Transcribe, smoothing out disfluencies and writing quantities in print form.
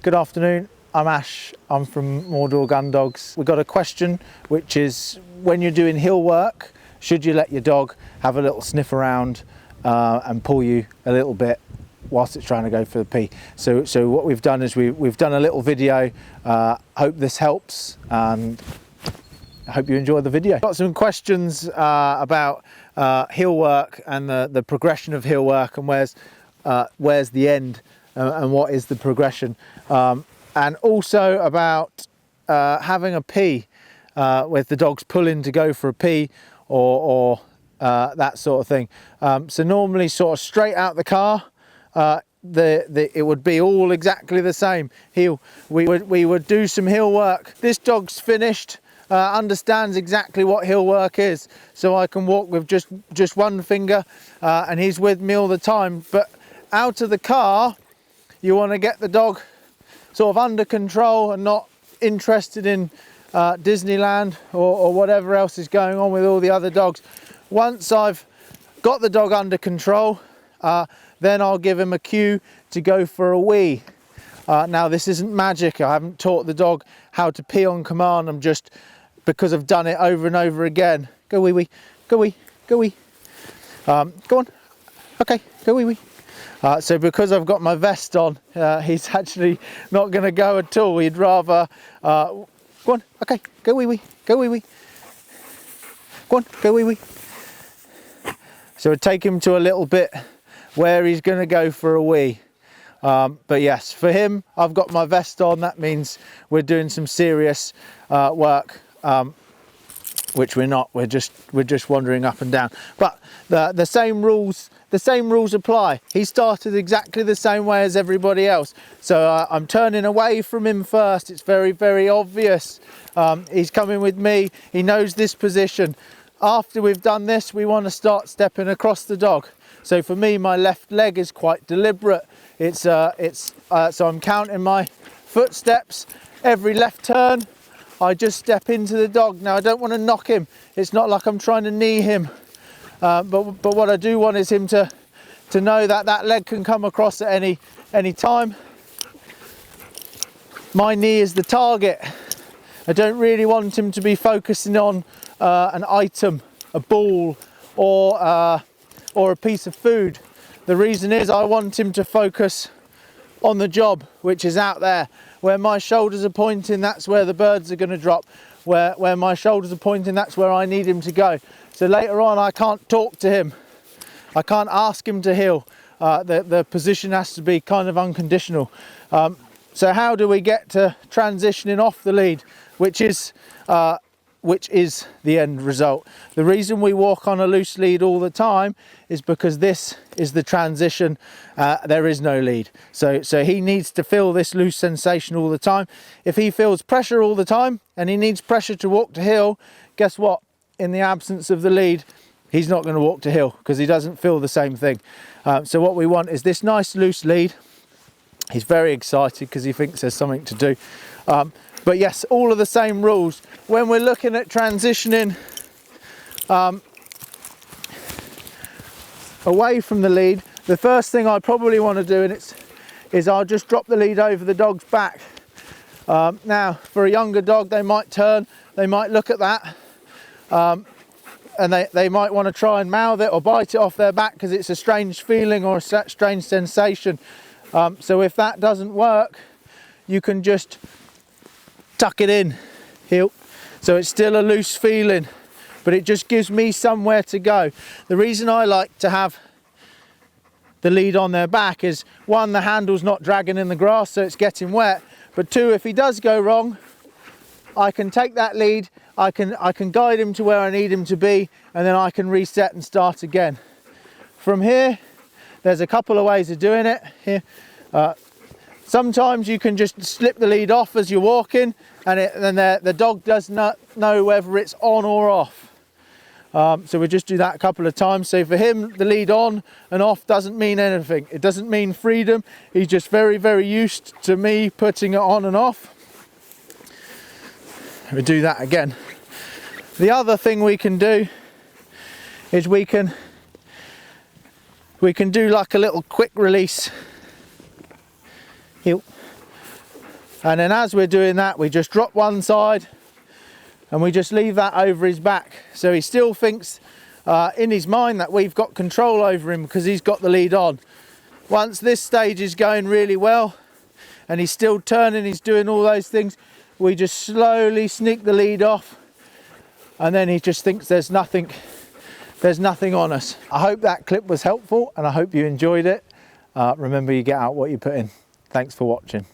Good afternoon, I'm Ash, I'm from Mordor Gun Dogs. We've got a question which is, when you're doing hill work, should you let your dog have a little sniff around and pull you a little bit whilst it's trying to go for the pee? So what we've done is we've done a little video. Hope this helps, and I hope you enjoy the video. Got some questions about hill work and the progression of hill work, and where's the end and what is the progression, and also about having a pee with the dogs pulling to go for a pee or that sort of thing. So normally sort of straight out the car, it would be all exactly the same. We would do some hill work. This dog's finished, understands exactly what hill work is, so I can walk with just one finger, and he's with me all the time. But out of the car, you want to get the dog sort of under control and not interested in Disneyland or whatever else is going on with all the other dogs. Once I've got the dog under control, then I'll give him a cue to go for a wee. Now this isn't magic. I haven't taught the dog how to pee on command. I'm just, because I've done it over and over again. Go wee wee, go wee, go wee. Go on, okay, go wee wee. So because I've got my vest on, he's actually not going to go at all. He'd rather, go on, okay, go wee wee, go wee wee. Go on, go wee wee. So I'd take him to a little bit where he's going to go for a wee. But yes, for him, I've got my vest on. That means we're doing some serious work, which we're not. We're just wandering up and down. But the same rules apply. He started exactly the same way as everybody else. So I'm turning away from him first. It's very, very obvious. He's coming with me. He knows this position. After we've done this, we want to start stepping across the dog. So for me, my left leg is quite deliberate. So I'm counting my footsteps. Every left turn, I just step into the dog. Now I don't want to knock him. It's not like I'm trying to knee him. But what I do want is him to know that leg can come across at any time. My knee is the target. I don't really want him to be focusing on an item, a ball, or a piece of food. The reason is I want him to focus on the job, which is out there. Where my shoulders are pointing, that's where the birds are going to drop. Where my shoulders are pointing, that's where I need him to go. So later on, I can't talk to him. I can't ask him to heel. The position has to be kind of unconditional. So how do we get to transitioning off the lead, which is the end result? The reason we walk on a loose lead all the time is because this is the transition. There is no lead. So he needs to feel this loose sensation all the time. If he feels pressure all the time and he needs pressure to walk to heel, guess what? In the absence of the lead, he's not going to walk to heel because he doesn't feel the same thing. So what we want is this nice loose lead. He's very excited because he thinks there's something to do. But yes, all of the same rules. When we're looking at transitioning away from the lead, the first thing I probably want to do is I'll just drop the lead over the dog's back. Now, for a younger dog, they might turn, they might look at that, and they might want to try and mouth it or bite it off their back because it's a strange feeling or a strange sensation. So if that doesn't work, you can just tuck it in, heel. So it's still a loose feeling, but it just gives me somewhere to go. The reason I like to have the lead on their back is, one, the handle's not dragging in the grass, so it's getting wet. But two, if he does go wrong, I can take that lead, I can guide him to where I need him to be, and then I can reset and start again. From here, there's a couple of ways of doing it. Here, sometimes you can just slip the lead off as you're walking, and then the dog does not know whether it's on or off. So we just do that a couple of times. So for him, the lead on and off doesn't mean anything. It doesn't mean freedom. He's just very, very used to me putting it on and off. We do that again. The other thing we can do is we can do like a little quick release. Heel. And then as we're doing that, we just drop one side and we just leave that over his back. So he still thinks in his mind that we've got control over him because he's got the lead on. Once this stage is going really well and he's still turning, he's doing all those things, we just slowly sneak the lead off, and then he just thinks there's nothing on us. I hope that clip was helpful and I hope you enjoyed it. Remember, you get out what you put in. Thanks for watching.